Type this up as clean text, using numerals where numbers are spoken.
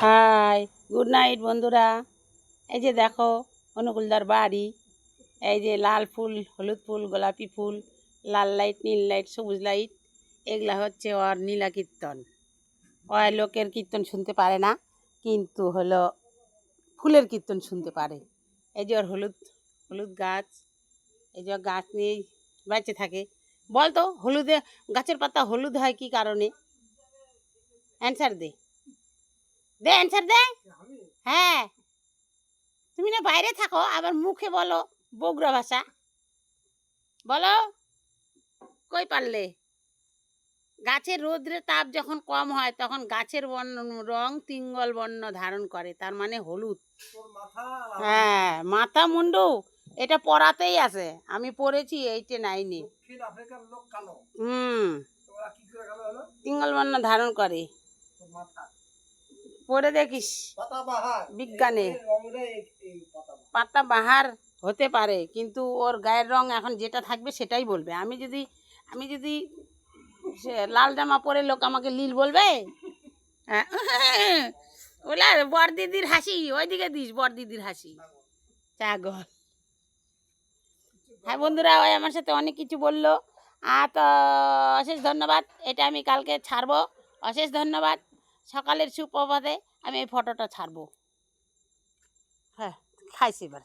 High, good night বন্ধুরা। এই যে দেখো অনুকূলদার বাড়ি। এই যে লাল ফুল, হলুদ ফুল, গোলাপি ফুল, লাল লাইট, নীল লাইট, সবুজ লাইট, এগুলা হচ্ছে ওর নীলা কীর্তন। ওই লোকের কীর্তন শুনতে পারে না, কিন্তু হলো ফুলের কীর্তন শুনতে পারে। এই যে ওর হলুদ হলুদ গাছ, এই যে গাছ নিয়েই বেঁচে থাকে। বল তো, হলুদে গাছের পাতা হলুদ হয় কি কারণে? অ্যান্সার দে, দে অ্যান্সার দে। হ্যাঁ, তুমি না বাইরে থাকো, আবার মুখে বলো বগুড়া ভাষা। বলো, কই পারলে? গাছের রৌদ্রের তাপ যখন কম হয় তখন গাছের রং তিঙ্গল বর্ণ ধারণ করে, তার মানে হলুদ। হ্যাঁ, মাথা মুন্ডু এটা পড়াতেই আছে, আমি পড়েছি 8 9-এ। তিঙ্গল বর্ণ ধারণ করে, পড়ে দেখিস বিজ্ঞানে। পাতা বাহার হতে পারে, কিন্তু ওর গায়ের রং এখন যেটা থাকবে সেটাই বলবে। আমি যদি লাল জামা পরে লোক আমাকে নীল বলবে? ওলা বর দিদির হাসি, ওইদিকে দিস বর দিদির হাসি চাগল। হ্যাঁ বন্ধুরা, ওই আমার সাথে অনেক কিছু বললো। তো অশেষ ধন্যবাদ। এটা আমি কালকে ছাড়বো। অশেষ ধন্যবাদ। সকালের সুপ্রভাতে আমি এই ফটোটা ছাড়বো। হ্যাঁ, খাইছি এবার।